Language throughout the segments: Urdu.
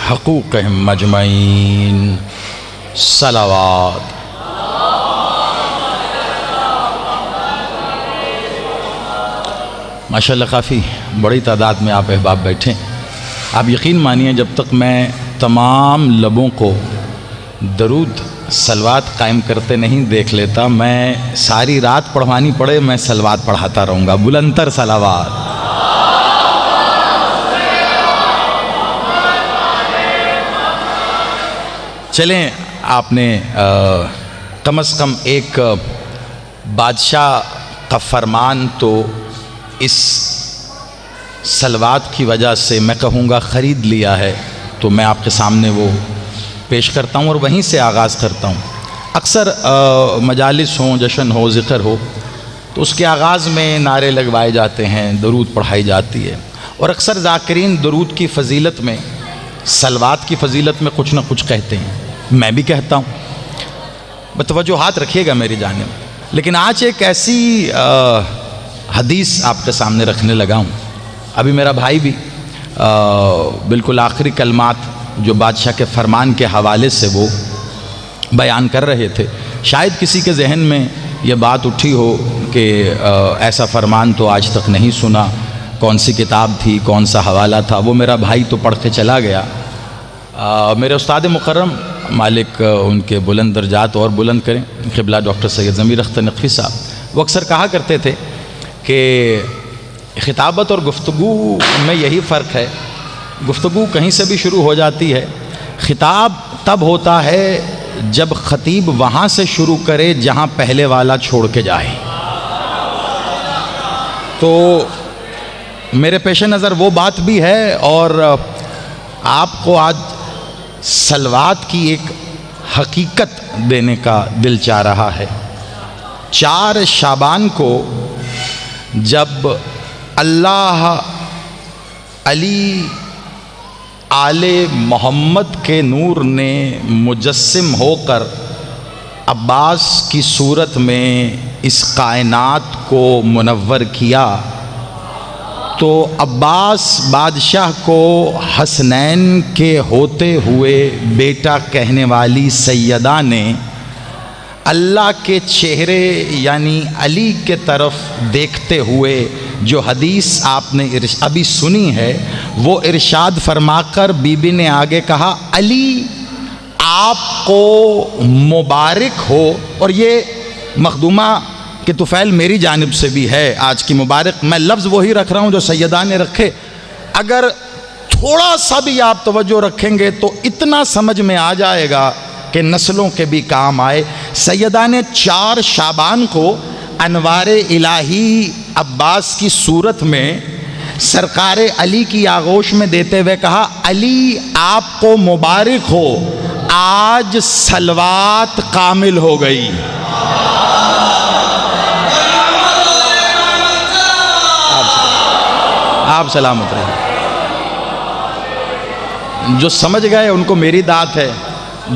حقوقهم مجمعین صلوات۔ ماشاءاللہ کافی بڑی تعداد میں آپ احباب بیٹھے ہیں۔ آپ یقین مانیے جب تک میں تمام لبوں کو درود صلوات قائم کرتے نہیں دیکھ لیتا، میں ساری رات پڑھوانی پڑے میں صلوات پڑھاتا رہوں گا، بلندتر صلوات۔ چلیں، آپ نے کم از کم ایک بادشاہ کا فرمان تو اس صلوات کی وجہ سے میں کہوں گا خرید لیا ہے، تو میں آپ کے سامنے وہ پیش کرتا ہوں اور وہیں سے آغاز کرتا ہوں۔ اکثر مجالس ہوں، جشن ہو، ذکر ہو، تو اس کے آغاز میں نعرے لگوائے جاتے ہیں، درود پڑھائی جاتی ہے، اور اکثر ذاکرین درود کی فضیلت میں، صلوات کی فضیلت میں کچھ نہ کچھ کہتے ہیں، میں بھی کہتا ہوں، بتوجہات رکھیے گا میری جانب۔ لیکن آج ایک ایسی حدیث آپ کے سامنے رکھنے لگا ہوں۔ ابھی میرا بھائی بھی بالکل آخری کلمات جو بادشاہ کے فرمان کے حوالے سے وہ بیان کر رہے تھے، شاید کسی کے ذہن میں یہ بات اٹھی ہو کہ ایسا فرمان تو آج تک نہیں سنا، کون سی کتاب تھی، کون سا حوالہ تھا، وہ میرا بھائی تو پڑھ کے چلا گیا۔ میرے استاد مکرم مالک ان کے بلند درجات اور بلند کریں، قبلہ ڈاکٹر سید ضمیر اختر نقوی صاحب، وہ اکثر کہا کرتے تھے کہ خطابت اور گفتگو میں یہی فرق ہے، گفتگو کہیں سے بھی شروع ہو جاتی ہے، خطاب تب ہوتا ہے جب خطیب وہاں سے شروع کرے جہاں پہلے والا چھوڑ کے جائے۔ تو میرے پیش نظر وہ بات بھی ہے، اور آپ کو آج صلوات کی ایک حقیقت دینے کا دل چاہ رہا ہے۔ 4 شعبان کو جب اللہ علی آل محمد کے نور نے مجسم ہو کر عباس کی صورت میں اس کائنات کو منور کیا، تو عباس بادشاہ کو حسنین کے ہوتے ہوئے بیٹا کہنے والی سیدہ نے اللہ کے چہرے یعنی علی کے طرف دیکھتے ہوئے جو حدیث آپ نے ابھی سنی ہے، وہ ارشاد فرما کر بی بی نے آگے کہا، علی آپ کو مبارک ہو، اور یہ مخدومہ کہ طفیل میری جانب سے بھی ہے آج کی مبارک، میں لفظ وہی رکھ رہا ہوں جو سیدہ نے رکھے، اگر تھوڑا سا بھی آپ توجہ رکھیں گے تو اتنا سمجھ میں آ جائے گا کہ نسلوں کے بھی کام آئے۔ سیدہ نے 4 شعبان کو انوار الہی عباس کی صورت میں سرکار علی کی آغوش میں دیتے ہوئے کہا، علی آپ کو مبارک ہو، آج صلوات کامل ہو گئی۔ آپ سلامت رہیں۔ جو سمجھ گئے ان کو میری داد ہے،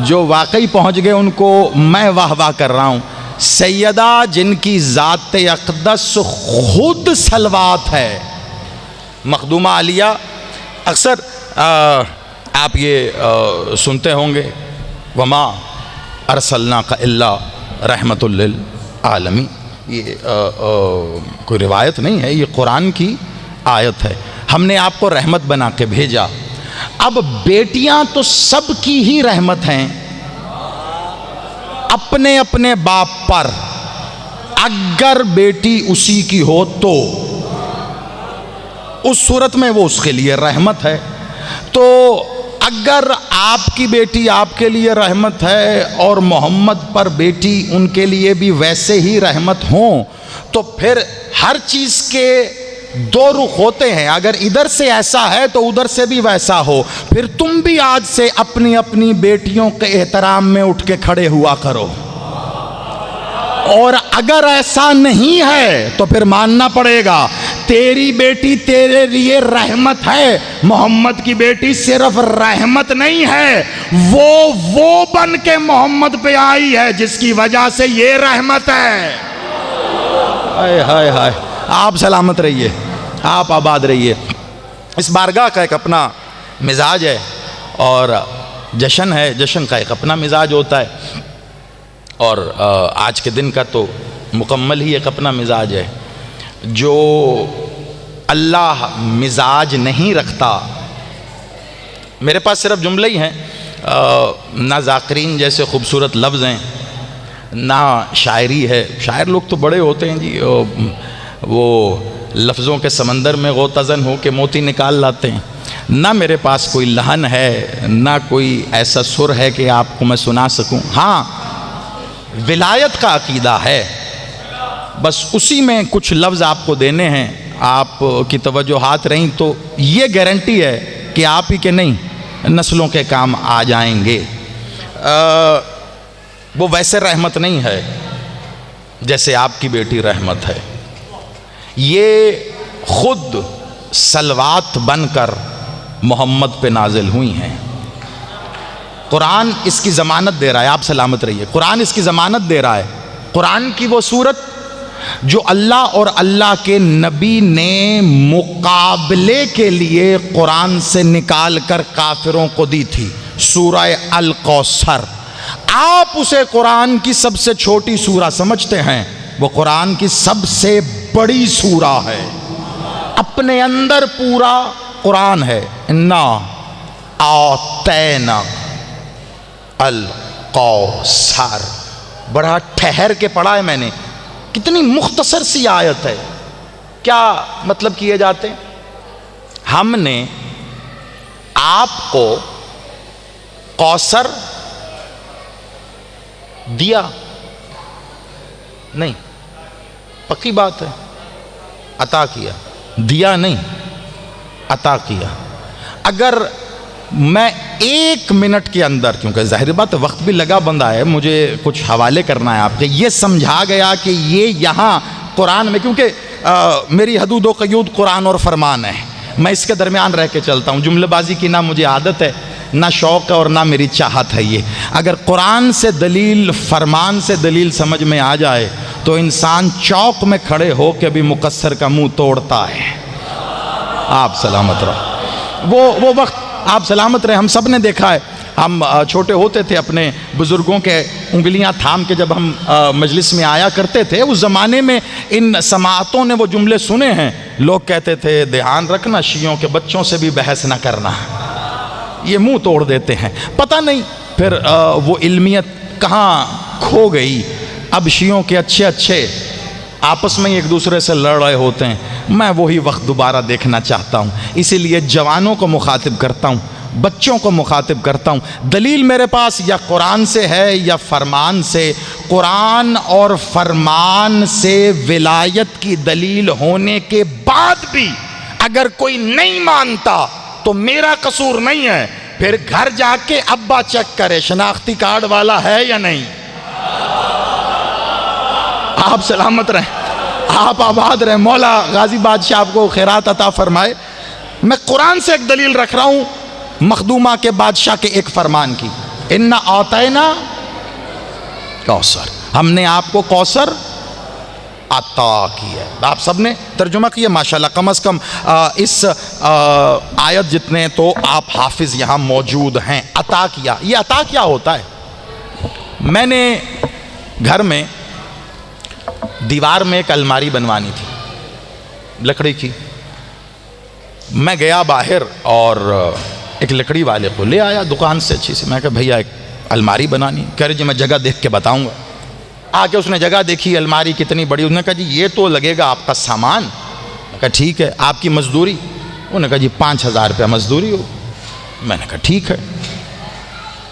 جو واقعی پہنچ گئے ان کو میں واہ واہ کر رہا ہوں۔ سیدہ جن کی ذات اقدس خود صلوات ہے، مخدومہ علیہ، اکثر آپ یہ سنتے ہوں گے، وما ارسلناک الا رحمۃ للعالمین، یہ کوئی روایت نہیں ہے، یہ قرآن کی آیت ہے، ہم نے آپ کو رحمت بنا کے بھیجا۔ اب بیٹیاں تو سب کی ہی رحمت ہیں اپنے اپنے باپ پر، اگر بیٹی اسی کی ہو تو اس صورت میں وہ اس کے لیے رحمت ہے۔ تو اگر آپ کی بیٹی آپ کے لیے رحمت ہے اور محمد پر بیٹی ان کے لیے بھی ویسے ہی رحمت ہوں، تو پھر ہر چیز کے 2 رخ ہوتے ہیں، اگر ادھر سے ایسا ہے تو ادھر سے بھی ویسا ہو۔ پھر تم بھی آج سے اپنی اپنی بیٹیوں کے احترام میں اٹھ کے کھڑے ہوا کرو، اور اگر ایسا نہیں ہے تو پھر ماننا پڑے گا تیری بیٹی تیرے لیے رحمت ہے، محمد کی بیٹی صرف رحمت نہیں ہے، وہ بن کے محمد پہ آئی ہے جس کی وجہ سے یہ رحمت ہے۔ ہائے ہائے ہائے، آپ سلامت رہیے، آپ آباد رہیے۔ اس بارگاہ کا ایک اپنا مزاج ہے، اور جشن ہے، جشن کا ایک اپنا مزاج ہوتا ہے، اور آج کے دن کا تو مکمل ہی ایک اپنا مزاج ہے۔ جو اللہ مزاج نہیں رکھتا، میرے پاس صرف جملے ہی ہیں، نہ ذاکرین جیسے خوبصورت لفظ ہیں، نہ شاعری ہے۔ شاعر لوگ تو بڑے ہوتے ہیں جی، وہ لفظوں کے سمندر میں غوطہ-زن ہو کے موتی نکال لاتے ہیں۔ نہ میرے پاس کوئی لحن ہے، نہ کوئی ایسا سر ہے کہ آپ کو میں سنا سکوں۔ ہاں، ولایت کا عقیدہ ہے، بس اسی میں کچھ لفظ آپ کو دینے ہیں۔ آپ کی توجہات رہیں تو یہ گارنٹی ہے کہ آپ ہی کے نہیں، نسلوں کے کام آ جائیں گے۔ وہ ویسے رحمت نہیں ہے جیسے آپ کی بیٹی رحمت ہے، یہ خود صلوات بن کر محمد پہ نازل ہوئی ہیں۔ قرآن اس کی ضمانت دے رہا ہے، آپ سلامت رہیے، قرآن اس کی ضمانت دے رہا ہے۔ قرآن کی وہ سورت جو اللہ اور اللہ کے نبی نے مقابلے کے لیے قرآن سے نکال کر کافروں کو دی تھی، سورہ الکوثر۔ آپ اسے قرآن کی سب سے چھوٹی سورہ سمجھتے ہیں، وہ قرآن کی سب سے بڑی سورہ ہے، اپنے اندر پورا قرآن ہے۔ انا اعطیناک الکوثر، بڑا ٹھہر کے پڑھا ہے میں نے، کتنی مختصر سی آیت ہے، کیا مطلب کیے جاتے ہیں؟ ہم نے آپ کو کوثر دیا نہیں، پکی بات ہے، عطا کیا، دیا نہیں، عطا کیا۔ اگر میں 1 منٹ کے اندر، کیونکہ ظاہر بات وقت بھی لگا بندہ ہے، مجھے کچھ حوالے کرنا ہے آپ کے، یہ سمجھا گیا کہ یہ یہاں قرآن میں، کیونکہ میری حدود و قیود قرآن اور فرمان ہے، میں اس کے درمیان رہ کے چلتا ہوں، جملے بازی کی نہ مجھے عادت ہے، نہ شوق ہے، اور نہ میری چاہت ہے۔ یہ اگر قرآن سے دلیل، فرمان سے دلیل سمجھ میں آ جائے تو انسان چوک میں کھڑے ہو کے بھی مقصر کا منہ توڑتا ہے۔ آپ سلامت رہو، وہ وقت آپ سلامت رہے، ہم سب نے دیکھا ہے، ہم چھوٹے ہوتے تھے، اپنے بزرگوں کے انگلیاں تھام کے جب ہم مجلس میں آیا کرتے تھے، اس زمانے میں ان سماعتوں نے وہ جملے سنے ہیں، لوگ کہتے تھے دھیان رکھنا، شیعوں کے بچوں سے بھی بحث نہ کرنا، یہ منہ توڑ دیتے ہیں۔ پتہ نہیں پھر وہ علمیت کہاں کھو گئی، اب شیعوں کے اچھے آپس میں ایک دوسرے سے لڑ رہے ہوتے ہیں۔ میں وہی وقت دوبارہ دیکھنا چاہتا ہوں، اسی لیے جوانوں کو مخاطب کرتا ہوں، بچوں کو مخاطب کرتا ہوں، دلیل میرے پاس یا قرآن سے ہے یا فرمان سے۔ قرآن اور فرمان سے ولایت کی دلیل ہونے کے بعد بھی اگر کوئی نہیں مانتا تو میرا قصور نہیں ہے، پھر گھر جا کے ابا چیک کرے شناختی کارڈ والا ہے یا نہیں۔ آپ سلامت رہیں، آپ آباد رہیں، مولا غازی بادشاہ آپ کو خیرات عطا فرمائے۔ میں قرآن سے ایک دلیل رکھ رہا ہوں، مخدومہ کے بادشاہ کے ایک فرمان کی، اِنَّا أَعْطَيْنَا کوثر، ہم نے آپ کو کوثر عطا کیا ہے۔ آپ سب نے ترجمہ کیا ماشاءاللہ، کم از کم اس آیت جتنے تو آپ حافظ یہاں موجود ہیں۔ عطا کیا، یہ عطا کیا ہوتا ہے؟ میں نے گھر میں دیوار میں ایک الماری بنوانی تھی لکڑی کی، میں گیا باہر اور ایک لکڑی والے کو لے آیا دکان سے اچھی سی، میں کہا بھیا ایک الماری بنانی، کہہ رہے جی میں جگہ دیکھ کے بتاؤں گا۔ آ کے اس نے جگہ دیکھی، الماری کتنی بڑی، انہوں نے کہا جی یہ تو لگے گا آپ کا سامان۔ میں کہا ٹھیک ہے، آپ کی مزدوری؟ انہوں نے کہا جی 5000 روپیہ مزدوری ہو۔ میں نے کہا ٹھیک ہے۔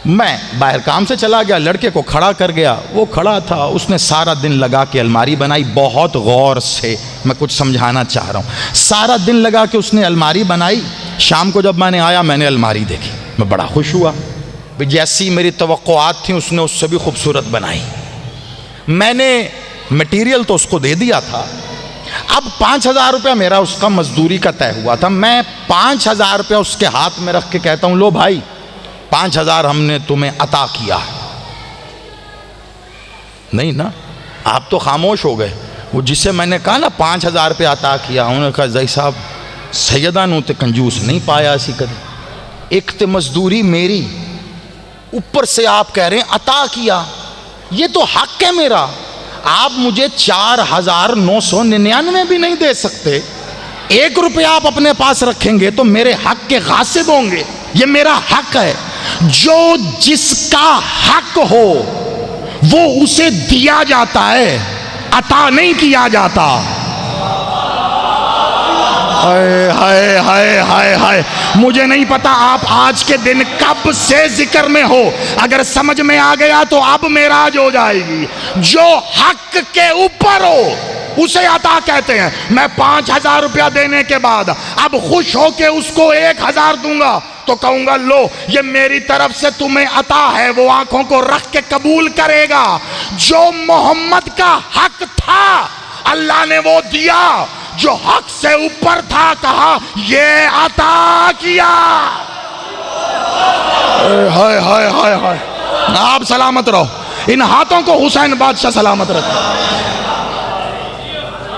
میں باہر کام سے چلا گیا، لڑکے کو کھڑا کر گیا، وہ کھڑا تھا، اس نے سارا دن لگا کے الماری بنائی، بہت غور سے، میں کچھ سمجھانا چاہ رہا ہوں، سارا دن لگا کے اس نے الماری بنائی۔ شام کو جب میں نے آیا، میں نے الماری دیکھی، میں بڑا خوش ہوا، جیسی میری توقعات تھیں اس نے اس سے بھی خوبصورت بنائی۔ میں نے مٹیریل تو اس کو دے دیا تھا، اب 5000 روپیہ میرا اس کا مزدوری کا طے ہوا تھا، میں 5000 روپیہ اس کے ہاتھ میں رکھ کے کہتا ہوں لو بھائی 5000 ہم نے تمہیں عطا کیا۔ نہیں نا، آپ تو خاموش ہو گئے۔ وہ جسے میں نے کہا نا 5000 روپیہ عطا کیا، انہوں نے کہا زئی صاحب سیدہ نو تے کنجوس نہیں پایا اسی کدی۔ ایک تو مزدوری میری، اوپر سے آپ کہہ رہے ہیں عطا کیا، یہ تو حق ہے میرا، آپ مجھے 4,999 بھی نہیں دے سکتے، 1 روپیہ آپ اپنے پاس رکھیں گے تو میرے حق کے غاصب ہوں گے، یہ میرا حق ہے۔ جو جس کا حق ہو وہ اسے دیا جاتا ہے، عطا نہیں کیا جاتا۔ ہائے ہائے ہائے ہائے ہائے، مجھے نہیں پتا آپ آج کے دن کب سے ذکر میں ہو، اگر سمجھ میں آ گیا تو اب معراج ہو جائے گی۔ جو حق کے اوپر ہو اسے عطا کہتے ہیں۔ میں 5,000 روپیہ دینے کے بعد اب خوش ہو کے اس کو 1,000 دوں گا تو کہوں گا لو یہ میری طرف سے تمہیں عطا ہے، وہ آنکھوں کو رکھ کے قبول کرے گا۔ جو محمد کا حق تھا اللہ نے وہ دیا، جو حق سے اوپر تھا کہا یہ عطا کیا۔ ہائے ہائے ہائے ہائے، آپ سلامت رہو، ان ہاتھوں کو حسین بادشاہ سلامت رکھے۔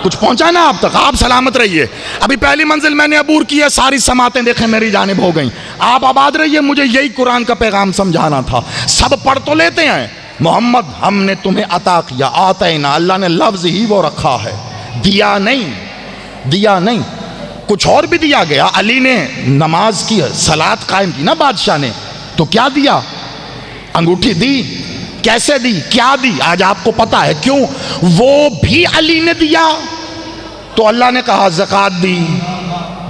کچھ پہنچا نا آپ تک، آپ سلامت رہیے۔ ابھی پہلی منزل میں نے عبور کی ہے، ساری سماعتیں دیکھیں میری جانب ہو گئیں، آپ آباد رہیے، مجھے یہی قرآن کا پیغام سمجھانا تھا۔ سب پڑھ تو لیتے ہیں محمد ہم نے تمہیں عطا کیا، آتینا، اللہ نے لفظ ہی وہ رکھا ہے، دیا نہیں، دیا نہیں، کچھ اور بھی دیا گیا۔ علی نے نماز کی، صلاۃ قائم کی نا بادشاہ نے، تو کیا دیا؟ انگوٹھی دی، کیسے دی، کیا دی، آج آپ کو پتا ہے کیوں؟ وہ بھی علی نے دیا تو اللہ نے کہا زکوٰۃ دی،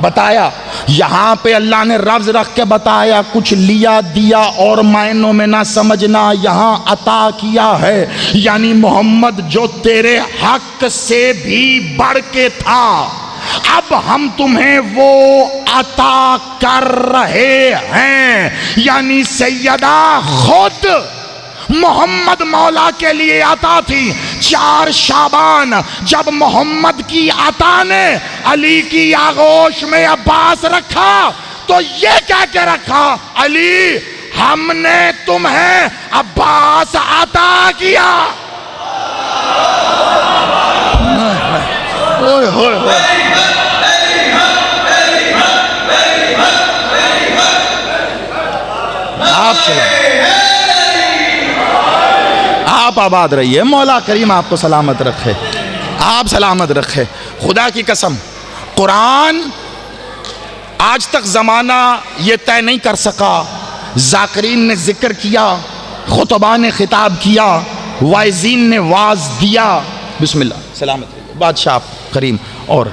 بتایا۔ یہاں پہ اللہ نے لفظ رکھ کے بتایا، کچھ لیا دیا اور معنوں میں نہ سمجھنا، یہاں عطا کیا ہے، یعنی محمد جو تیرے حق سے بھی بڑھ کے تھا، اب ہم تمہیں وہ عطا کر رہے ہیں۔ یعنی سیدہ خود محمد مولا کے لیے عطا تھی۔ 4 شعبان جب محمد کی عطا نے علی کی آغوش میں عباس رکھا تو یہ کہہ کے رکھا علی ہم نے تمہیں عباس عطا کیا۔ آپ آباد رہیے، مولا کریم آپ کو سلامت رکھے، آپ سلامت رکھے۔ خدا کی قسم قرآن آج تک زمانہ یہ طے نہیں کر سکا، ذاکرین نے ذکر کیا، خطبان نے خطاب کیا، وائزین نے واز دیا۔ بسم اللہ، سلامت رہیے، بادشاہ آپ کریم اور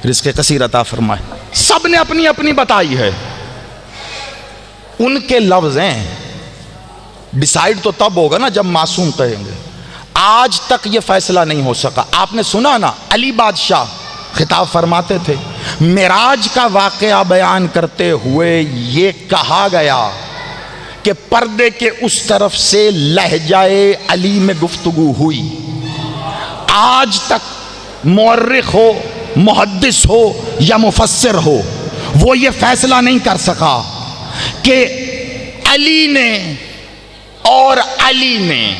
رزق کثیر عطا فرمائے۔ سب نے اپنی اپنی بتائی ہے، ان کے لفظ ہیں، ڈیسائیڈ تو تب ہوگا نا جب معصوم کہیں گے۔ آج تک یہ فیصلہ نہیں ہو سکا۔ آپ نے سنا نا علی بادشاہ خطاب فرماتے تھے، معراج کا واقعہ بیان کرتے ہوئے یہ کہا گیا کہ پردے کے اس طرف سے لہجہ علی میں گفتگو ہوئی۔ آج تک مورخ ہو، محدث ہو یا مفسر ہو، وہ یہ فیصلہ نہیں کر سکا کہ علی نے اور علی نے۔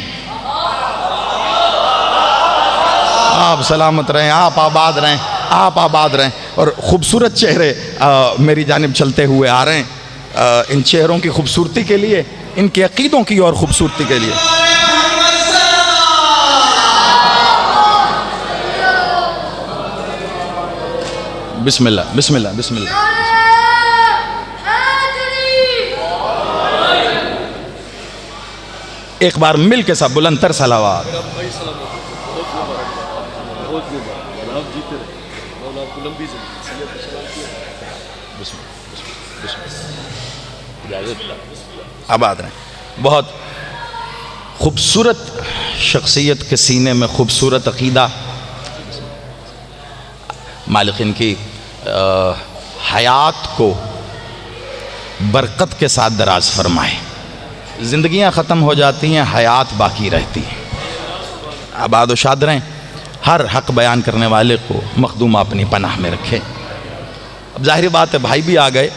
آپ سلامت رہیں، آپ آباد رہیں، آپ آباد رہیں۔ اور خوبصورت چہرے میری جانب چلتے ہوئے آ رہے ہیں، ان چہروں کی خوبصورتی کے لیے، ان کے عقیدوں کی اور خوبصورتی کے لیے۔ بسم اللہ بسم اللہ بسم اللہ۔ ایک بار مل کے سب بلند تر صلوات۔ آباد رہیں۔ بہت خوبصورت شخصیت کے سینے میں خوبصورت عقیدہ، مالک ان کی حیات کو برکت کے ساتھ دراز فرمائے۔ زندگیاں ختم ہو جاتی ہیں، حیات باقی رہتی ہیں۔ آباد و شاد رہیں۔ ہر حق بیان کرنے والے کو مخدوم اپنی پناہ میں رکھے۔ اب ظاہری بات ہے بھائی بھی آ گئے،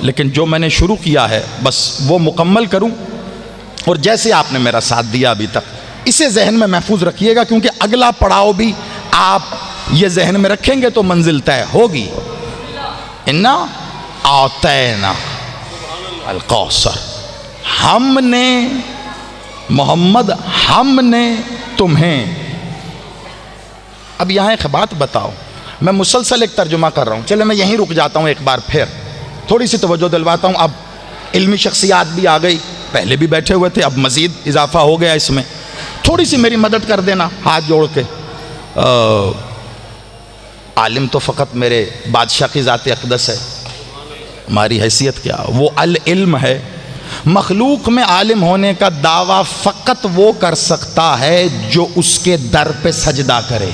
لیکن جو میں نے شروع کیا ہے بس وہ مکمل کروں، اور جیسے آپ نے میرا ساتھ دیا ابھی تک اسے ذہن میں محفوظ رکھیے گا، کیونکہ اگلا پڑاؤ بھی آپ یہ ذہن میں رکھیں گے تو منزل طے ہوگی۔ انا آتینا، الکوثر، ہم نے محمد، ہم نے تمہیں. اب یہاں ایک بات بتاؤ، میں مسلسل ایک ترجمہ کر رہا ہوں، چلے میں یہیں رک جاتا ہوں، ایک بار پھر تھوڑی سی توجہ دلواتا ہوں. اب علمی شخصیات بھی آ گئی، پہلے بھی بیٹھے ہوئے تھے، اب مزید اضافہ ہو گیا اس میں، تھوڑی سی میری مدد کر دینا ہاتھ جوڑ کے. عالم تو فقط میرے بادشاہ کی ذات اقدس ہے، ہماری حیثیت کیا؟ وہ العلم ہے. مخلوق میں عالم ہونے کا دعویٰ فقط وہ کر سکتا ہے جو اس کے در پہ سجدہ کرے.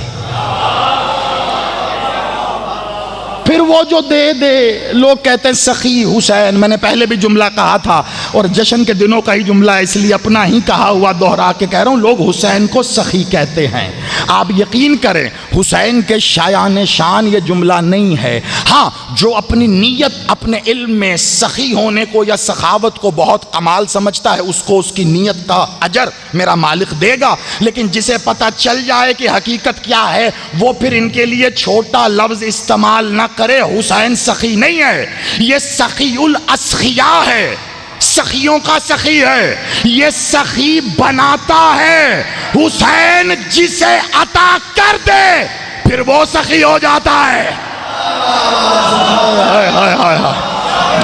پھر وہ جو دے دے، لوگ کہتے ہیں سخی حسین، میں نے پہلے بھی جملہ کہا تھا اور جشن کے دنوں کا ہی جملہ ہے، اس لیے اپنا ہی کہا ہوا دوہرا کے کہہ رہا ہوں، لوگ حسین کو سخی کہتے ہیں. آپ یقین کریں حسین کے شایان شان یہ جملہ نہیں ہے. ہاں جو اپنی نیت اپنے علم میں سخی ہونے کو یا سخاوت کو بہت کمال سمجھتا ہے، اس کو اس کی نیت کا اجر میرا مالک دے گا، لیکن جسے پتہ چل جائے کہ حقیقت کیا ہے، وہ پھر ان کے لیے چھوٹا لفظ استعمال نہ کرے. حسین سخی نہیں ہے، یہ سخی الاسخیاء ہے، سخیوں کا سخی ہے، یہ سخی بناتا ہے. حسین جسے عطا کر دے پھر وہ سخی ہو جاتا ہے.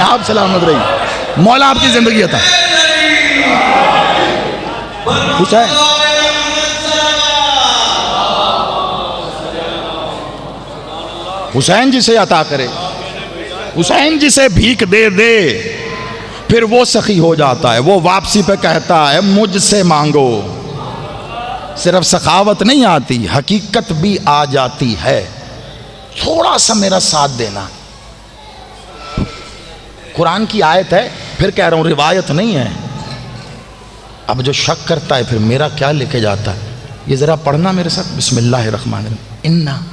آپ سلامت رہی، مولا آپ کی زندگی عطا. حسین حسین جسے عطا کرے، حسین جسے بھیک دے دے پھر وہ سخی ہو جاتا ہے. وہ واپسی پہ کہتا ہے مجھ سے مانگو. صرف سخاوت نہیں آتی، حقیقت بھی آ جاتی ہے. تھوڑا سا میرا ساتھ دینا، قرآن کی آیت ہے، پھر کہہ رہا ہوں روایت نہیں ہے. اب جو شک کرتا ہے پھر میرا کیا لے کے جاتا ہے، یہ ذرا پڑھنا میرے ساتھ. بسم اللہ الرحمن الرحیم.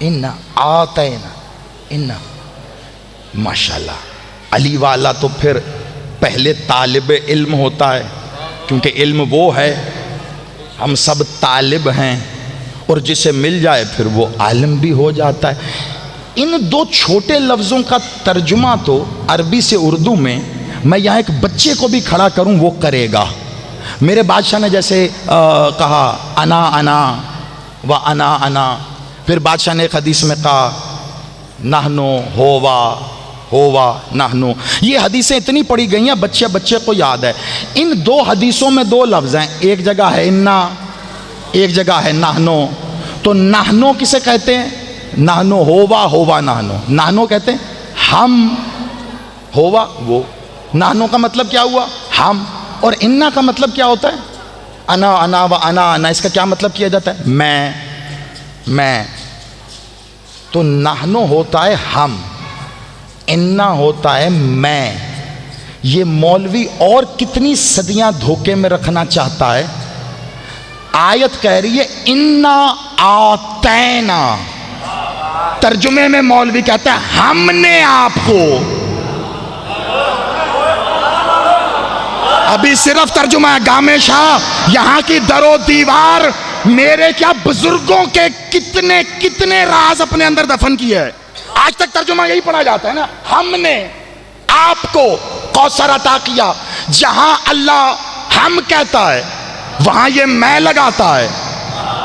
انا آتینا انا. ماشاءاللہ علی والا تو پھر پہلے طالب علم ہوتا ہے، کیونکہ علم وہ ہے، ہم سب طالب ہیں، اور جسے مل جائے پھر وہ عالم بھی ہو جاتا ہے. ان دو چھوٹے لفظوں کا ترجمہ تو عربی سے اردو میں یہاں ایک بچے کو بھی کھڑا کروں وہ کرے گا. میرے بادشاہ نے جیسے کہا انا انا و انا انا، پھر بادشاہ نے ایک حدیث میں کہا نحنو ہوا نحنو. یہ حدیثیں اتنی پڑھی گئی ہیں بچے بچے کو یاد ہے. ان دو حدیثوں میں دو لفظ ہیں، ایک جگہ ہے انا، ایک جگہ ہے نحنو. تو نحنو کسے کہتے ہیں؟ نحنو ہوا نحنو. نحنو کہتے ہیں ہم، ہوا وہ. نحنو کا مطلب کیا ہوا؟ ہم. اور انا کا مطلب کیا ہوتا ہے؟ انا انا و انا انا. اس کا کیا مطلب کیا جاتا ہے؟ میں. تو نحنو ہوتا ہے ہم، انا ہوتا ہے میں. یہ مولوی اور کتنی صدیاں دھوکے میں رکھنا چاہتا ہے. آیت کہہ رہی ہے انا آتینا، ترجمے میں مولوی کہتا ہے ہم نے آپ کو. ابھی صرف ترجمہ ہے گامے شاہ، یہاں کی در و دیوار میرے کیا بزرگوں کے کتنے راز اپنے اندر دفن کیے ہے. آج تک ترجمہ یہی پڑھا جاتا ہے نا، ہم نے آپ کو کوثر عطا کیا. جہاں اللہ ہم کہتا ہے وہاں یہ میں لگاتا ہے،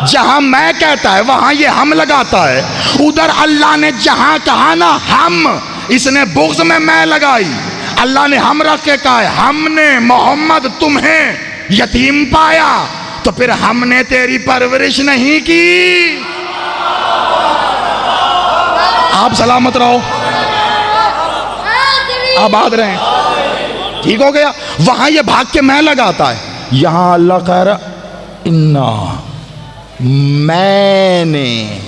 جہاں میں کہتا ہے وہاں یہ ہم لگاتا ہے. ادھر اللہ نے جہاں کہا نا ہم، اس نے بغض میں لگائی. اللہ نے ہم رکھ کے کہا ہے ہم نے محمد تمہیں یتیم پایا، تو پھر ہم نے تیری پرورش نہیں کی. آپ سلامت رہو، آباد رہیں، ٹھیک ہو گیا. وہاں یہ بھاگ کے میں لگاتا ہے، یہاں اللہ کہہ رہا انا، میں نے،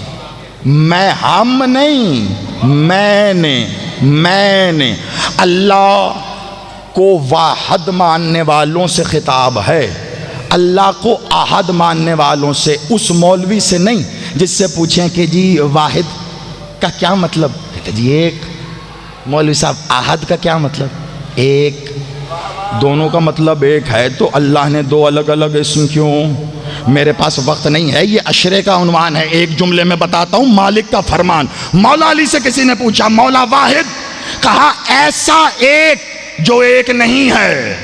میں ہم نہیں، میں نے. اللہ کو واحد ماننے والوں سے خطاب ہے، اللہ کو احد ماننے والوں سے. اس مولوی سے نہیں جس سے پوچھیں کہ جی واحد کا کیا مطلب، کہتے جی ایک. مولوی صاحب احد کا کیا مطلب؟ ایک. دونوں کا مطلب ایک ہے تو اللہ نے دو الگ الگ اسم کیوں؟ میرے پاس وقت نہیں ہے، یہ اشرے کا عنوان ہے. ایک جملے میں بتاتا ہوں مالک کا فرمان. مولا علی سے کسی نے پوچھا مولا واحد، کہا ایسا ایک جو ایک نہیں ہے.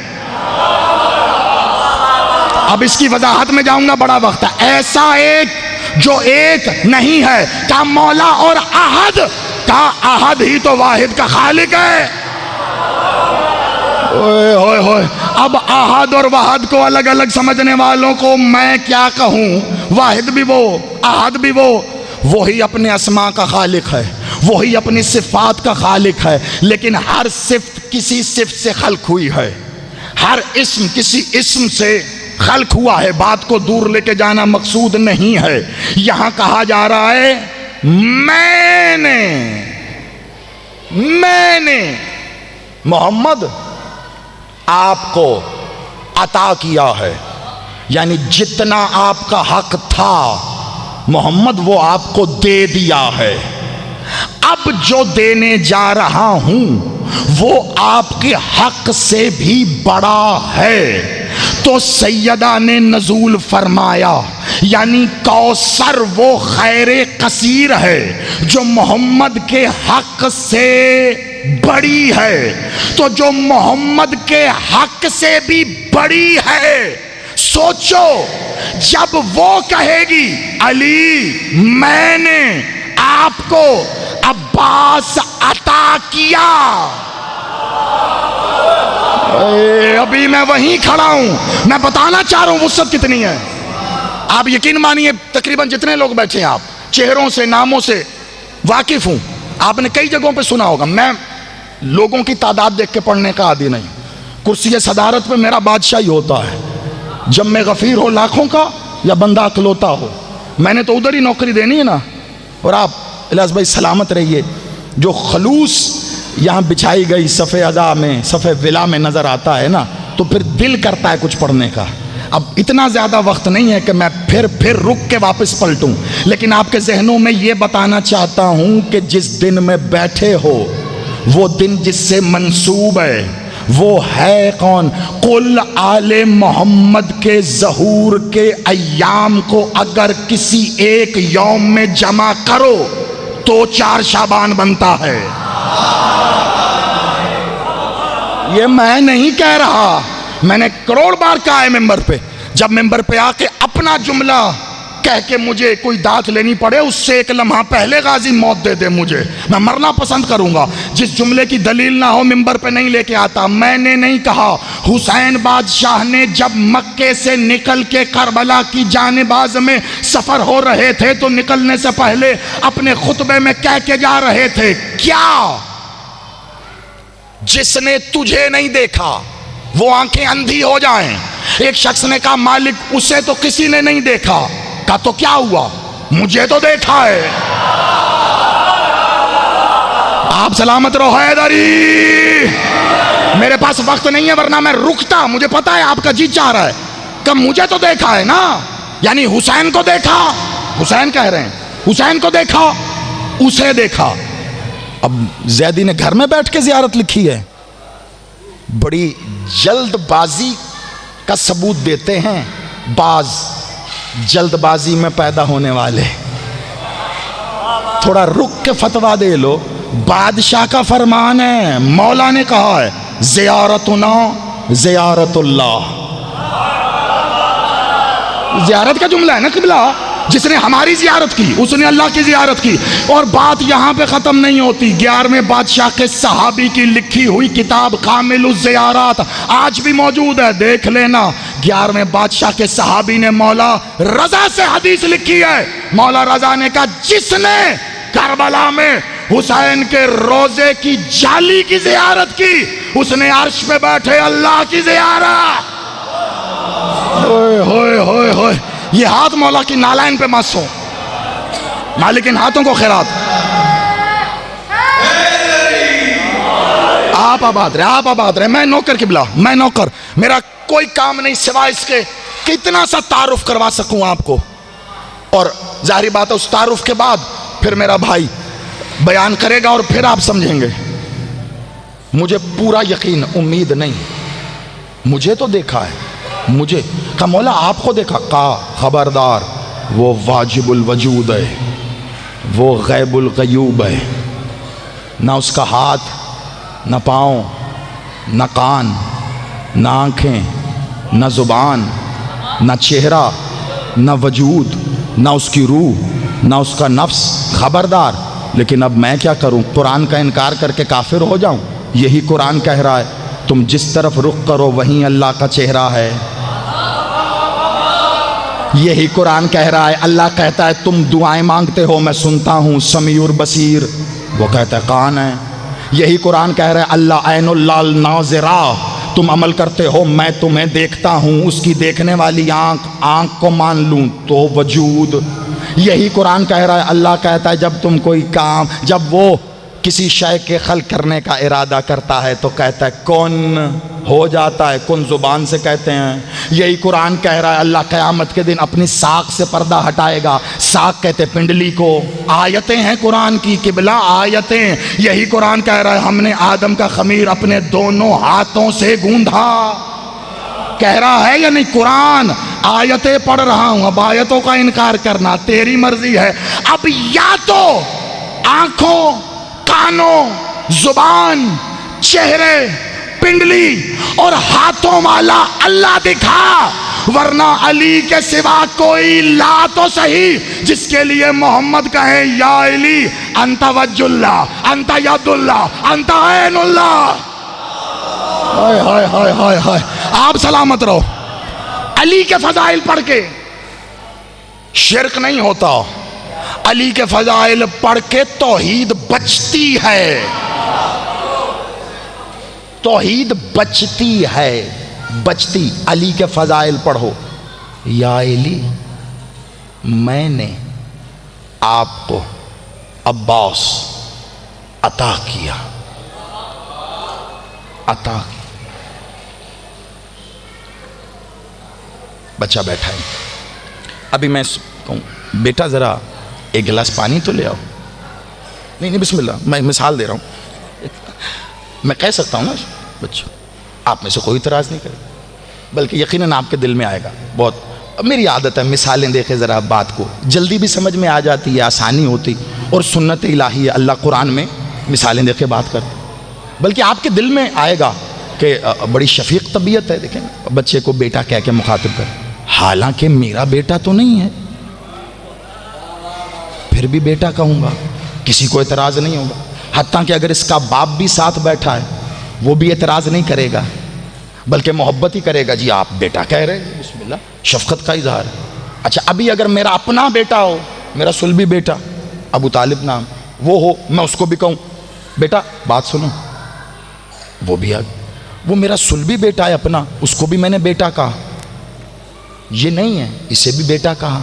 اب اس کی وضاحت میں جاؤں گا، بڑا وقت ہے. ایسا ایک جو ایک نہیں ہے. کہا مولا اور احد، کہا احد ہی تو واحد کا خالق ہے. اوئے ہوئے ہوئے. اب احد اور واحد کو الگ الگ سمجھنے والوں کو میں کیا کہوں؟ واحد بھی وہ، احد بھی وہ. وہی اپنے اسماء کا خالق ہے، وہی اپنی صفات کا خالق ہے، لیکن ہر صفت کسی صفت سے خلق ہوئی ہے، ہر اسم کسی اسم سے خلق ہوا ہے. بات کو دور لے کے جانا مقصود نہیں ہے. یہاں کہا جا رہا ہے میں نے محمد آپ کو عطا کیا ہے، یعنی جتنا آپ کا حق تھا محمد وہ آپ کو دے دیا ہے. اب جو دینے جا رہا ہوں وہ آپ کے حق سے بھی بڑا ہے. تو سیدہ نے نزول فرمایا، یعنی کوثر وہ خیر کثیر ہے جو محمد کے حق سے بڑی ہے. تو جو محمد کے حق سے بھی بڑی ہے، سوچو جب وہ کہے گی علی میں نے آپ کو عباس عطا کیا، ابھی میں وہیں کھڑا ہوں، میں بتانا چاہ رہا ہوں وسعت کتنی ہے. آپ یقین مانیے تقریباً جتنے لوگ بیٹھے ہیں آپ چہروں سے ناموں سے واقف ہوں. آپ نے کئی جگہوں پہ سنا ہوگا. میں لوگوں کی تعداد دیکھ کے پڑھنے کا عادی نہیں. کرسی صدارت پہ میرا بادشاہی ہوتا ہے. جب میں غفیر ہو لاکھوں کا یا بندہ اکلوتا ہو، میں نے تو ادھر ہی نوکری دینی ہے نا. اور آپ الیاس بھائی سلامت رہیے. جو خلوص یہاں بچھائی گئی صفحے ادا میں، صفحے ولا میں نظر آتا ہے نا، تو پھر دل کرتا ہے کچھ پڑھنے کا. اب اتنا زیادہ وقت نہیں ہے کہ میں پھر رک کے واپس پلٹوں، لیکن آپ کے ذہنوں میں یہ بتانا چاہتا ہوں کہ جس دن میں بیٹھے ہو وہ دن جس سے منسوب ہے وہ ہے کون؟ قل آل محمد کے ظہور کے ایام کو اگر کسی ایک یوم میں جمع کرو تو 4 شعبان بنتا ہے. یہ میں نہیں کہہ رہا، میں نے کروڑ بار کہا ہے ممبر پہ. جب ممبر پہ آ کے اپنا جملہ کہہ کے مجھے کوئی داد لینی پڑے، اس سے ایک لمحہ پہلے غازی موت دے دے مجھے، میں مرنا پسند کروں گا. جس جملے کی دلیل نہ ہو ممبر پہ نہیں لے کے آتا. میں نے نہیں کہا حسین بادشاہ نے جب مکے سے نکل کے کربلا کی جانب میں سفر ہو رہے تھے تو نکلنے سے پہلے اپنے خطبے میں کہہ کے جا رہے تھے کیا؟ جس نے تجھے نہیں دیکھا وہ آنکھیں اندھی ہو جائیں. ایک شخص نے کہا مالک اسے تو کسی نے نہیں دیکھا. کہا تو کیا ہوا؟ مجھے تو دیکھا ہے. آپ سلامت رہو حیدری. میرے پاس وقت نہیں ہے ورنہ میں رکتا، مجھے پتا ہے آپ کا جی چاہ رہا ہے کہ مجھے تو دیکھا ہے نا، یعنی حسین کو دیکھا. حسین کہہ رہے ہیں حسین کو دیکھا، اسے دیکھا. اب زیدی نے گھر میں بیٹھ کے زیارت لکھی ہے. بڑی جلد بازی کا ثبوت دیتے ہیں بعض جلد بازی میں پیدا ہونے والے. تھوڑا رک کے فتویٰ دے لو. بادشاہ کا فرمان ہے، مولا نے کہا ہے زیارتنا زیارت اللہ. زیارت کا جملہ ہے نا قبلہ. جس نے ہماری زیارت کی اس نے اللہ کی زیارت کی. اور بات یہاں پہ ختم نہیں ہوتی. 11ویں بادشاہ کے صحابی کی لکھی ہوئی کتاب کامل الزیارات آج بھی موجود ہے، دیکھ لینا. 11ویں بادشاہ کے صحابی نے مولا رضا سے حدیث لکھی ہے. مولا رضا نے کہا جس نے کربلا میں حسین کے روزے کی جالی کی زیارت کی اس نے عرش پہ بیٹھے اللہ کی زیارت. ہوئے ہوئے ہوئے ہوئے. یہ ہاتھ مولا کی نالائن پہ ماسو، مالک ان ہاتھوں کو خیرات. آپ آباد رہے، آپ آباد رہے. میں نوکر قبلہ، میں نوکر. میرا کوئی کام نہیں سوائے اس کے کتنا سا تعارف کروا سکوں آپ کو. اور ظاہری بات ہے اس تعارف کے بعد پھر میرا بھائی بیان کرے گا اور پھر آپ سمجھیں گے. مجھے پورا یقین، امید نہیں. مجھے تو دیکھا ہے. مجھے کہا مولا آپ کو دیکھا. کہا خبردار وہ واجب الوجود ہے، وہ غیب الغیوب ہے. نہ اس کا ہاتھ، نہ پاؤں، نہ کان، نہ آنکھیں، نہ زبان، نہ چہرہ، نہ وجود، نہ اس کی روح، نہ اس کا نفس. خبردار. لیکن اب میں کیا کروں؟ قرآن کا انکار کر کے کافر ہو جاؤں؟ یہی قرآن کہہ رہا ہے تم جس طرف رخ کرو وہیں اللہ کا چہرہ ہے. یہی قرآن کہہ رہا ہے. اللہ کہتا ہے تم دعائیں مانگتے ہو میں سنتا ہوں، سمیع البصیر. وہ کہتا ہے کان ہے. یہی قرآن کہہ رہا ہے اللہ عین اللہ ناظرہ، تم عمل کرتے ہو میں تمہیں دیکھتا ہوں. اس کی دیکھنے والی آنکھ کو مان لوں تو وجود. یہی قرآن کہہ رہا ہے اللہ کہتا ہے جب تم کوئی کام، جب وہ کسی شے کے خلق کرنے کا ارادہ کرتا ہے تو کہتا ہے کن ہو جاتا ہے. کن زبان سے کہتے ہیں. یہی قرآن کہہ رہا ہے اللہ قیامت کے دن اپنی ساق سے پردہ ہٹائے گا. ساق کہتے پنڈلی کو. آیتیں ہیں قرآن کی قبلہ، آیتیں. یہی قرآن کہہ رہا ہے ہم نے آدم کا خمیر اپنے دونوں ہاتھوں سے گوندھا. کہہ رہا ہے یا نہیں قرآن؟ آیتیں پڑھ رہا ہوں. اب آیتوں کا انکار کرنا تیری مرضی ہے. اب یا تو آنکھوں، کانوں، زبان، چہرے، پنڈلی اور ہاتھوں والا اللہ دکھا، ورنہ علی کے سوا کوئی لا تو صحیح جس کے لیے محمد کہے یا علی انت وجہ اللہ، انت ید اللہ، انت عین اللہ. ہائے ہائے ہائے ہائے ہائے. آپ سلامت رہو. علی کے فضائل پڑھ کے شرک نہیں ہوتا. علی کے فضائل پڑھ کے توحید بچتی ہے. توحید بچتی ہے، بچتی. علی کے فضائل پڑھو. یا علی میں نے آپ کو عباس عطا کیا، عطا کیا. بچہ بیٹھا ہے. ابھی میں کہوں بیٹا ذرا ایک گلاس پانی تو لے آؤ. نہیں بسم اللہ، میں مثال دے رہا ہوں. میں کہہ سکتا ہوں نا بچوں، آپ میں سے کوئی اعتراض نہیں کرے، بلکہ یقیناً آپ کے دل میں آئے گا. بہت میری عادت ہے مثالیں دیکھے ذرا بات کو جلدی بھی سمجھ میں آ جاتی ہے، آسانی ہوتی. اور سنت الہی ہے اللہ قرآن میں مثالیں دیکھے بات کرتے، بلکہ آپ کے دل میں آئے گا کہ بڑی شفیق طبیعت ہے. دیکھیں بچے کو بیٹا کہہ کے مخاطب کر، حالانکہ میرا بیٹا تو نہیں ہے، پھر بھی بیٹا کہوں گا، کسی کو اعتراض نہیں ہوگا. حتیٰ کہ اگر اس کا باپ بھی ساتھ بیٹھا ہے وہ بھی اعتراض نہیں کرے گا، بلکہ محبت ہی کرے گا. جی آپ بیٹا کہہ رہے ہیں، بسم اللہ، شفقت کا اظہار ہے. اچھا ابھی اگر میرا اپنا بیٹا ہو، میرا سلبی بیٹا ابو طالب نام، وہ ہو، میں اس کو بھی کہوں بیٹا بات سنو، وہ بھی وہ میرا سلبی بیٹا ہے اپنا، اس کو بھی میں نے بیٹا کہا. یہ نہیں ہے اسے بھی بیٹا کہا.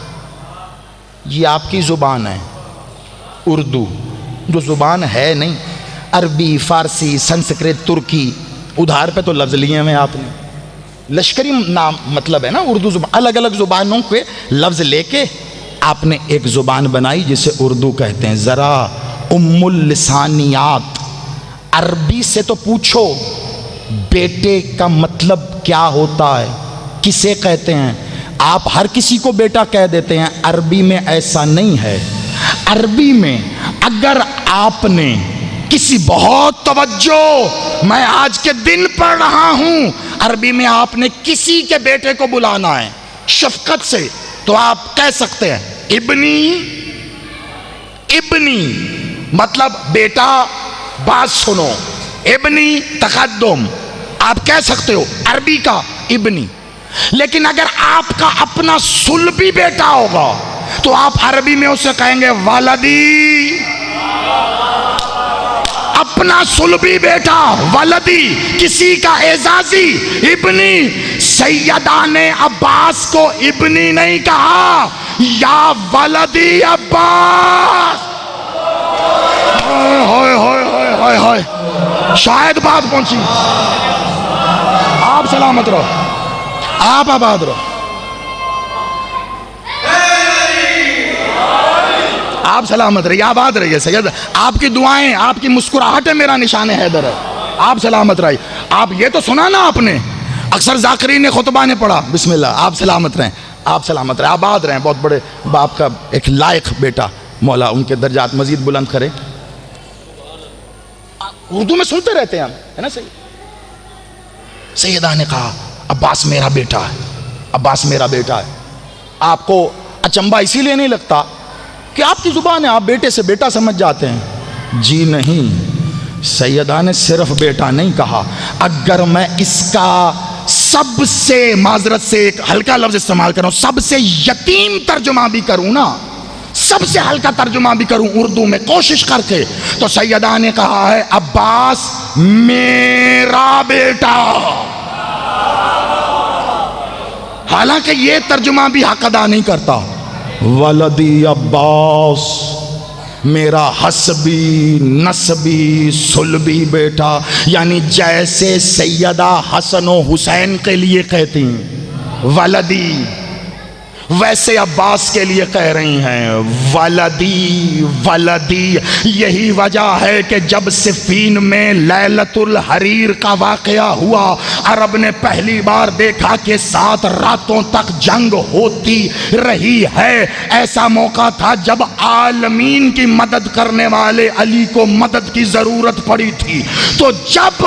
یہ آپ کی زبان ہے اردو، جو زبان ہے نہیں. عربی، فارسی، سنسکرت، ترکی، ادھار پہ تو لفظ لیے ہیں آپ نے. لشکری نام مطلب ہے نا اردو زبان. الگ الگ زبانوں کے لفظ لے کے آپ نے ایک زبان بنائی جسے اردو کہتے ہیں. ذرا ام اللسانیات عربی سے تو پوچھو بیٹے کا مطلب کیا ہوتا ہے، کسے کہتے ہیں. آپ ہر کسی کو بیٹا کہہ دیتے ہیں، عربی میں ایسا نہیں ہے. عربی میں اگر آپ نے کسی، بہت توجہ، میں آج کے دن پڑھ رہا ہوں، عربی میں آپ نے کسی کے بیٹے کو بلانا ہے شفقت سے تو آپ کہہ سکتے ہیں ابنی. ابنی مطلب بیٹا، بات سنو. ابنی تقدم آپ کہہ سکتے ہو عربی کا ابنی. لیکن اگر آپ کا اپنا سلبی بیٹا ہوگا تو آپ عربی میں اسے کہیں گے ولدی. اپنا سلبی بیٹا ولدی، کسی کا اعزازی ابنی. سیدان عباس کو ابنی نہیں کہا، یا ولدی عباس. ہائے ہائے ہائے ہائے ہائے. شاید بات پہنچی. آپ سلامت رہو، آپ آباد رہو. آپ سلامت رہیے، آباد رہیے سید. آپ کی دعائیں، آپ کی مسکراہٹیں میرا نشان حیدر ہے. آپ سلامت رہیے. آپ یہ تو سنا نا آپ نے، اکثر ذاکرین نے خطبہ نے پڑھا. بسم اللہ، آپ سلامت رہیں، آپ سلامت رہیں، آباد رہیں. بہت بڑے باپ کا ایک لائق بیٹا، مولا ان کے درجات مزید بلند کرے. اردو میں سنتے رہتے ہیں ہم، ہے نا صحیح. سیدہ نے کہا عباس میرا بیٹا ہے، عباس میرا بیٹا ہے۔ آپ کو اچنبھا اسی لیے نہیں لگتا کہ آپ کی زبان ہے، آپ بیٹے سے بیٹا سمجھ جاتے ہیں؟ جی نہیں، سیدہ نے صرف بیٹا نہیں کہا، اگر میں اس کا سب سے، معذرت سے ایک ہلکا لفظ استعمال کروں، سب سے یتیم ترجمہ بھی کروں نا، سب سے ہلکا ترجمہ بھی کروں اردو میں کوشش کر کے، تو سیدہ نے کہا ہے عباس میرا بیٹا۔ حالانکہ یہ ترجمہ بھی حق ادا نہیں کرتا، ولدی عباس، میرا حسبی نسبی صلبی بیٹا، یعنی جیسے سیدہ حسن و حسین کے لیے کہتی ہیں ولدی، ویسے عباس کے لیے کہہ رہی ہیں ولدی ولدی۔ یہی وجہ ہے کہ جب صفین میں لیلۃ الحریر کا واقعہ ہوا، عرب نے پہلی بار دیکھا کہ 7 راتوں تک جنگ ہوتی رہی ہے، ایسا موقع تھا جب عالمین کی مدد کرنے والے علی کو مدد کی ضرورت پڑی تھی، تو جب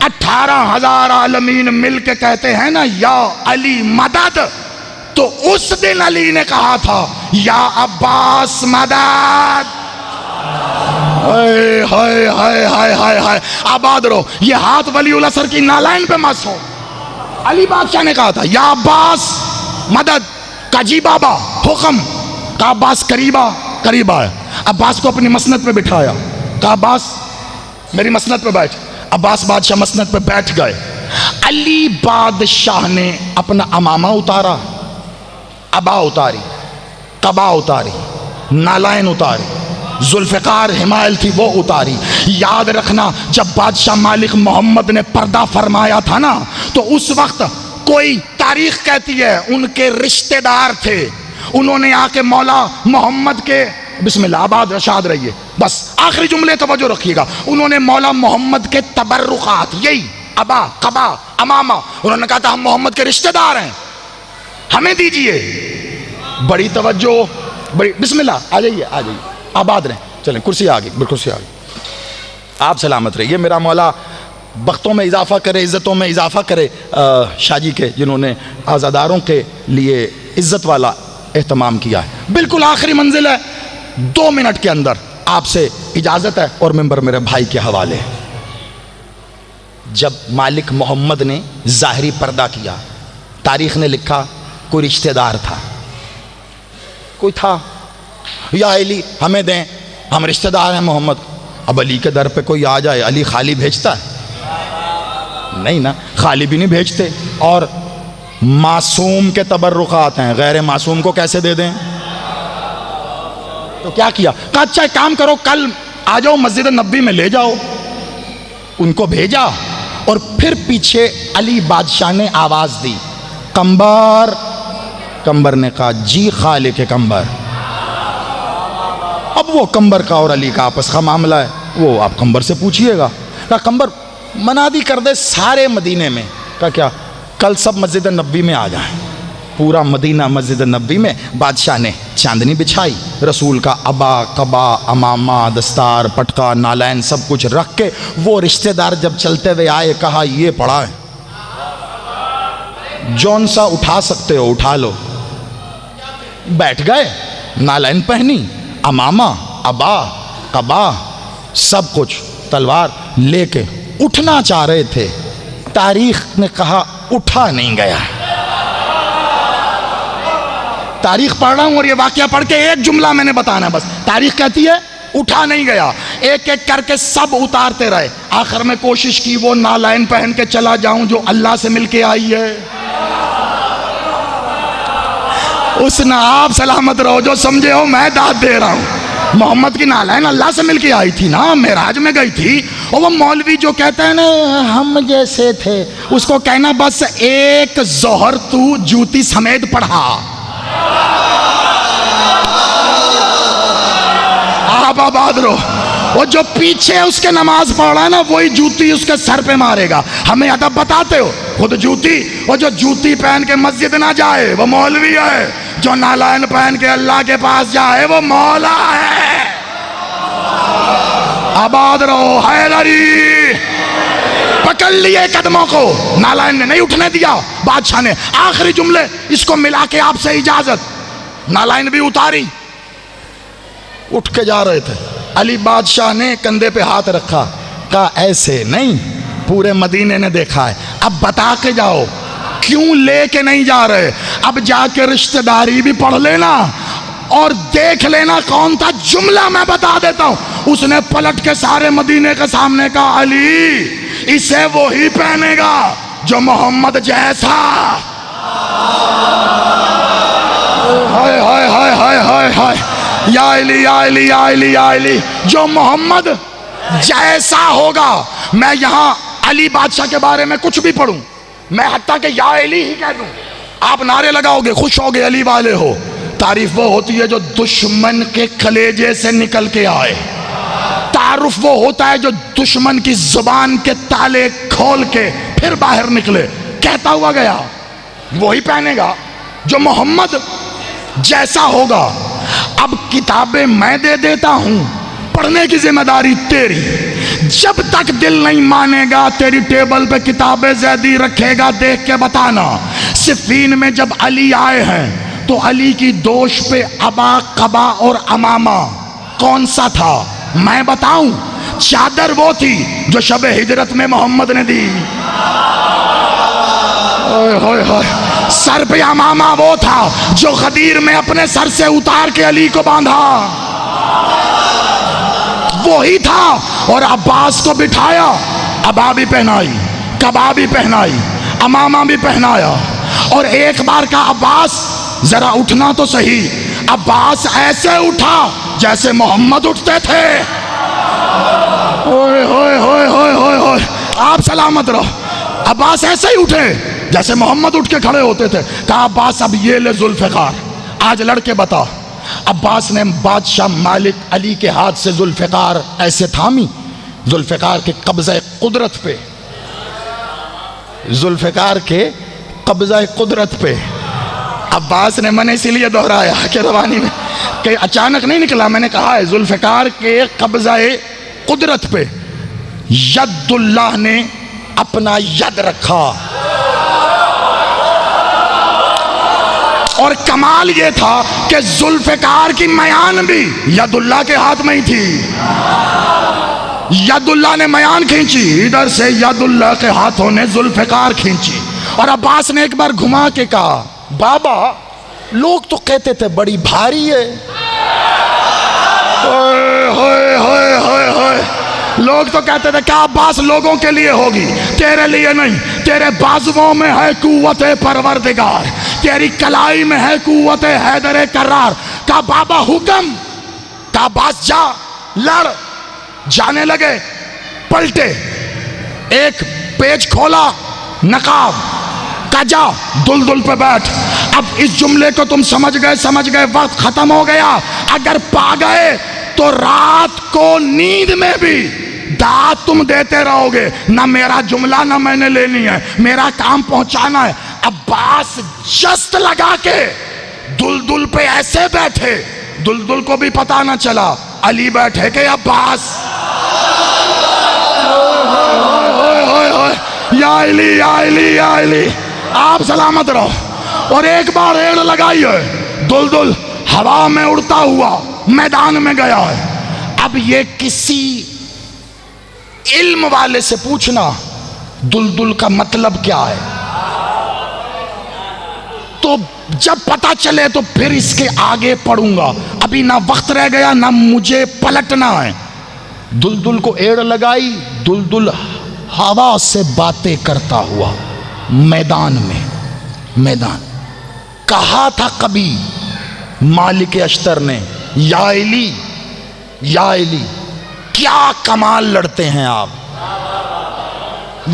18,000 عالمین مل کے کہتے ہیں نا یا علی مدد، تو اس دن علی نے کہا تھا یا عباس مدد۔ ہائے ہائے ہائے ہائے ہائے ہائے، آباد رہو، یہ ہاتھ ولی الاثر کی نالائن پہ مس ہو۔ علی بادشاہ نے کہا تھا یا عباس مدد، کہا جی بابا حکم، کہا عباس قریب آیا، عباس کو اپنی مسند پہ بٹھایا، کہا عباس میری مسند پہ بیٹھ۔ عباس بادشاہ مسند پہ بیٹھ گئے۔ علی بادشاہ نے اپنا امامہ اتارا، ابا اتاری، قبا اتاری، نالائن اتاری، ذوالفقار حمائل تھی وہ اتاری۔ یاد رکھنا جب بادشاہ مالک محمد نے پردہ فرمایا تھا نا، تو اس وقت کوئی تاریخ کہتی ہے ان کے رشتہ دار تھے، انہوں نے آ کے مولا محمد کے، بسم اللہ آباد رشاد رہیے، بس آخری جملے توجہ رکھیے گا، انہوں نے مولا محمد کے تبرکات، یہی ابا قبا امامہ، انہوں نے کہا تھا ہم محمد کے رشتہ دار ہیں، ہمیں دیجئے۔ بڑی توجہ، بڑی، بسم اللہ آ جائیے آباد رہیں، چلیں کرسی آگئی، بالکرسی آگئی، آپ سلامت رہیے۔ میرا مولا بختوں میں اضافہ کرے، عزتوں میں اضافہ کرے شاہ جی کے، جنہوں نے آزاداروں کے لیے عزت والا اہتمام کیا ہے۔ بالکل آخری منزل ہے، 2 منٹ کے اندر آپ سے اجازت ہے، اور ممبر میرے بھائی کے حوالے۔ جب مالک محمد نے ظاہری پردہ کیا، تاریخ نے لکھا کوئی رشتہ دار تھا، کوئی تھا، یا علی ہمیں دیں ہم رشتہ دار ہیں محمد۔ اب علی کے در پہ کوئی آ جائے، علی خالی بھیجتا ہے؟ نہیں نا، خالی بھی نہیں بھیجتے، اور معصوم کے تبرکات ہیں، غیر معصوم کو کیسے دے دیں؟ تو کیا کیا؟ کہا اچھا ایک کام کرو، کل آ جاؤ مسجد نبوی میں لے جاؤ، ان کو بھیجا، اور پھر پیچھے علی بادشاہ نے آواز دی کمبر، کمبر نے کہا جی خالق کمبر۔ اب وہ کمبر کا اور علی کا آپس کا معاملہ ہے، وہ آپ کمبر سے پوچھئے گا۔ کہا کمبر منادی کر دے سارے مدینے میں، کہا کیا؟ کل سب مسجد نبوی میں آ جائیں۔ پورا مدینہ مسجد نبوی میں بادشاہ نے چاندنی بچھائی، رسول کا ابا قبا امامہ دستار پٹکا نالین سب کچھ رکھ کے، وہ رشتہ دار جب چلتے ہوئے آئے، کہا یہ پڑا ہے، جون سا اٹھا سکتے ہو اٹھا لو۔ بیٹھ گئے، نالین پہنی، امامہ ابا قبا سب کچھ، تلوار لے کے اٹھنا چاہ رہے تھے، تاریخ نے کہا اٹھا نہیں گیا۔ تاریخ پڑھ رہا ہوں اور یہ واقعہ پڑھ کے ایک جملہ میں نے بتانا ہے بس، تاریخ کہتی ہے اٹھا نہیں گیا۔ ایک ایک کر کے سب اتارتے رہے، آخر میں کوشش کی وہ نالائن پہن کے چلا جاؤں جو اللہ سے مل کے آئی ہے۔ اس نے آپ سلامت رہو، جو سمجھے ہو میں داد دے رہا ہوں۔ محمد کی نالائن اللہ سے مل کے آئی تھی نا، معراج میں گئی تھی۔ اور وہ مولوی جو کہتے ہیں نا ہم جیسے تھے، اس کو کہنا بس ایک ظہر تو جوتی سمیت پڑھا۔ آپ آباد رہو، وہ جو پیچھے اس کے نماز پڑھ رہا ہے نا، وہی جوتی اس کے سر پہ مارے گا۔ ہمیں ادب بتاتے ہو، خود جوتی، وہ جو جوتی پہن کے مسجد نہ جائے وہ مولوی ہے، جو نالائن پہن کے اللہ کے پاس جائے وہ مولا ہے۔ آباد رہو، حیدری پکڑ لیے قدموں کو، نالائن نے نہیں اٹھنے دیا، بادشاہ نے آخری جملے اس کو ملا کے آپ سے اجازت، نالائن بھی اتاری، اٹھ کے جا رہے تھے، علی بادشاہ نے کندھے پہ ہاتھ رکھا، کہا ایسے نہیں، پورے مدینے نے دیکھا ہے، اب بتا کے جاؤ کیوں لے کے نہیں جا رہے، اب جا کے رشتہ داری بھی پڑھ لینا اور دیکھ لینا کون تھا جملہ میں بتا دیتا ہوں۔ اس نے پلٹ کے سارے مدینے کے سامنے کہا علی اسے وہی پہنے گا جو محمد جیسا، ہائے ہائے ہائے ہائے ہائے ہائے، یا علی یا علی یا علی یا علی، جو محمد جیسا ہوگا۔ میں یہاں علی بادشاہ کے بارے میں کچھ بھی پڑھوں، میں حتیٰ کہ یا علی ہی کہہ دوں، آپ نعرے لگاؤ گے، خوش ہوگے، علی والے ہو۔ تعریف وہ ہوتی ہے جو دشمن کے کلیجے سے نکل کے آئے، تعارف وہ ہوتا ہے جو دشمن کی زبان کے تالے کھول کے پھر باہر نکلے، کہتا ہوا گیا وہی پہنے گا جو محمد جیسا ہوگا۔ اب کتابیں میں دے دیتا ہوں، پڑھنے کی ذمہ داری تیری، جب تک دل نہیں مانے گا تیری ٹیبل پہ کتاب زیدی رکھے گا، دیکھ کے بتانا۔ صفین میں جب علی آئے ہیں تو علی کی دوش پہ عبا قبا اور امامہ کون سا تھا میں بتاؤں؟ چادر وہ تھی جو شب ہجرت میں محمد نے دی، سر پہ امامہ وہ تھا جو غدیر میں اپنے سر سے اتار کے علی کو باندھا، وہی تھا۔ اور عباس کو بٹھایا، عبا بھی پہنائی، قبا بھی پہنائی، امامہ بھی پہنایا، اور ایک بار کا عباس ذرا اٹھنا تو صحیح، عباس ایسے اٹھا جیسے محمد اٹھتے تھے۔ ہوئے ہوئے ہوئے ہوئے ہوئے ہوئے، آپ سلامت رہو، عباس ایسے ہی اٹھے جیسے محمد اٹھ کے کھڑے ہوتے تھے۔ کہا عباس اب یہ لے ذوالفقار، آج لڑ کے بتا۔ عباس نے بادشاہ مالک علی کے ہاتھ سے ذوالفقار ایسے تھامی، ذوالفقار کے قبضہ قدرت پہ، ذوالفقار کے قبضہ قدرت پہ۔ عباس نے، میں نے اسی لیے دہرایا کہ روانی میں کہ اچانک نہیں نکلا، میں نے کہا ہے ذوالفقار کے قبضہ قدرت پہ ید اللہ نے اپنا ید رکھا، اور کمال یہ تھا کہ ذوالفقار کی میان بھی ید اللہ کے ہاتھ میں ہی تھی، ید اللہ نے میان کھینچی، ادھر سے ید اللہ کے ہاتھوں نے ذوالفقار کھینچی، اور عباس نے ایک بار گھما کے کہا بابا لوگ تو کہتے تھے بڑی بھاری ہے، لوگ تو کہتے تھے کہ عباس لوگوں کے لیے ہوگی، تیرے لیے نہیں، تیرے بازوؤں میں ہے قوت پروردگار، تیری کلائی میں ہے قوت حیدر کرار۔ کہا بابا حکم، کہا عباس جا لڑ، جانے لگے، پلٹے، ایک پیج کھولا، نقاب، کہا جا دلدل پہ بیٹھ۔ اب اس جملے کو تم سمجھ گئے، وقت ختم ہو گیا، اگر پا گئے تو رات کو نیند میں بھی داد تم دیتے رہو گے، نہ میرا جملہ نہ میں نے لینی ہے، میرا کام پہنچانا ہے۔ عباس جست لگا کے دلدل پہ ایسے بیٹھے، دلدل کو بھی پتا نہ چلا علی بیٹھے کہ عباس۔ یا علی یا علی یا علی، آپ سلامت رہو۔ اور ایک بار ایڑ لگائی ہے، دلدل ہوا میں اڑتا ہوا میدان میں گیا ہے۔ اب یہ کسی علم والے سے پوچھنا دلدل کا مطلب کیا ہے، تو جب پتا چلے تو پھر اس کے آگے پڑھوں گا، ابھی نہ وقت رہ گیا نہ مجھے پلٹنا ہے۔ دلدل کو ایڑ لگائی، دلدل ہوا سے باتیں کرتا ہوا میدان میں، میدان کہا تھا کبھی مالک اشتر نے، یا علی یا علی کیا کمال لڑتے ہیں آپ،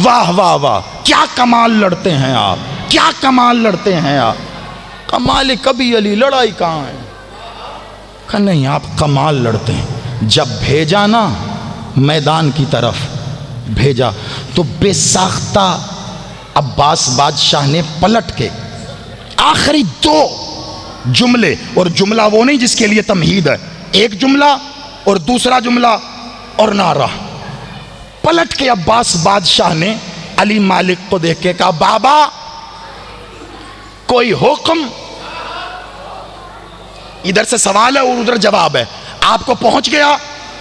واہ واہ واہ کیا کمال لڑتے ہیں آپ، کیا کمال لڑتے ہیں آپ۔ کمال کبھی علی لڑائی کہاں ہے، کہ نہیں آپ کمال لڑتے ہیں۔ جب بھیجا نا میدان کی طرف بھیجا تو بے ساختہ عباس بادشاہ نے پلٹ کے آخری دو جملے، اور جملہ وہ نہیں جس کے لیے تمہید ہے، ایک جملہ اور دوسرا جملہ اور نعرہ، پلٹ کے عباس بادشاہ نے علی مالک کو دیکھ کے کہا بابا کوئی حکم. ادھر سے سوال ہے اور ادھر جواب ہے. آپ کو پہنچ گیا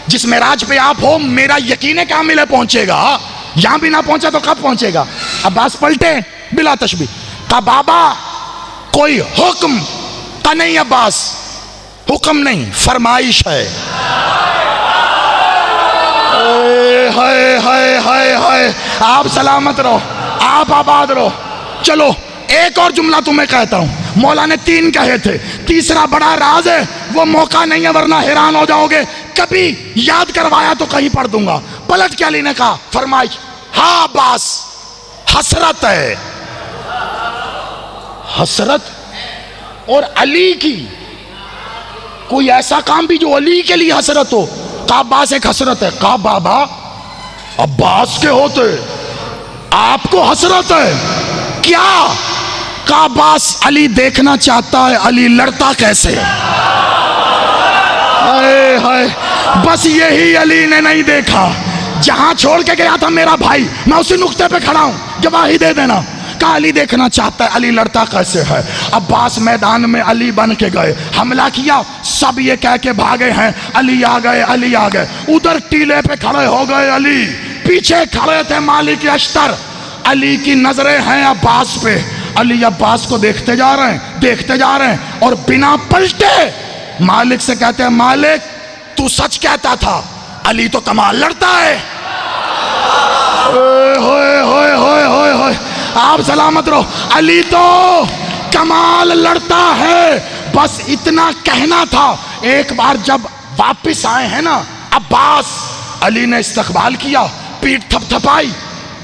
جس معراج پہ آپ ہو, میرا یقین کامل ہے پہنچے گا. یہاں بھی نہ پہنچا تو کب پہنچے گا؟ عباس پلٹے بلا تشبیہ, کہا بابا کوئی حکم. کہا نہیں عباس, حکم نہیں, فرمائش ہے. ہائے ہائے ہائے ہائے, آپ سلامت رہو, آپ آباد رہو. چلو ایک اور جملہ تمہیں کہتا ہوں. مولا نے 3 کہے تھے, تیسرا بڑا راز ہے, وہ موقع نہیں ہے ورنہ حیران ہو جاؤ گے. کبھی یاد کروایا تو کہیں پڑھ دوں گا. پلٹ کے علی نے کہا فرمائش. ہاں عباس, حسرت ہے. حسرت اور علی کی, کوئی ایسا کام بھی جو علی کے لیے حسرت ہو. کہا عباس ایک حسرت ہے. کہا بابا عباس کے ہوتے آپ کو حسرت ہے کیا؟ کہا عباس علی دیکھنا چاہتا ہے علی لڑتا کیسے. ہائے ہائے, بس یہی علی نے نہیں دیکھا. جہاں چھوڑ کے گیا تھا میرا بھائی, میں اسی نقطے پہ کھڑا ہوں, گواہی دے دینا. کہا علی دیکھنا چاہتا ہے علی لڑتا کیسے ہے. عباس میدان میں علی بن کے گئے, حملہ کیا, سب یہ کہہ کے بھاگے ہیں علی آ گئے علی آ گئے. ادھر ٹیلے پہ کھڑے ہو گئے علی, پیچھے کھڑے تھے مالک اشتر. علی کی نظریں ہیں عباس پہ. علی عباس کو دیکھتے جا رہے ہیں دیکھتے جا رہے ہیں, اور بنا پلٹے مالک سے کہتے ہیں مالک تو سچ کہتا تھا, علی تو کمال لڑتا ہے. ہوئے ہوئے ہوئے ہوئے ہوئے, آپ سلامت رہو. علی تو کمال لڑتا ہے. بس اتنا کہنا تھا. ایک بار جب واپس آئے ہیں نا عباس, علی نے استقبال کیا, پیٹھ تھپ تھپائی.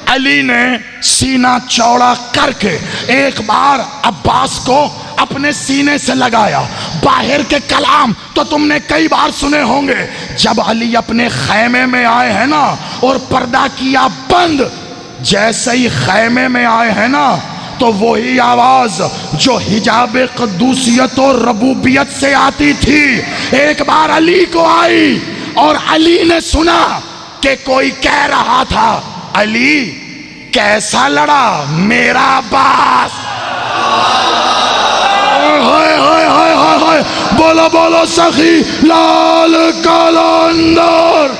علی نے سینہ چوڑا کر کے ایک بار عباس کو اپنے سینے سے لگایا. باہر کے کلام تو تم نے کئی بار سنے ہوں گے. جب علی اپنے خیمے میں آئے ہیں نا اور پردہ کیا بند, جیسے ہی خیمے میں آئے ہیں نا تو وہی آواز جو حجاب قدوسیت اور ربوبیت سے آتی تھی ایک بار علی کو آئی, اور علی نے سنا کہ کوئی کہہ رہا تھا علی کیسا لڑا میرا عباس. بولو بولو سخی لال کلندر.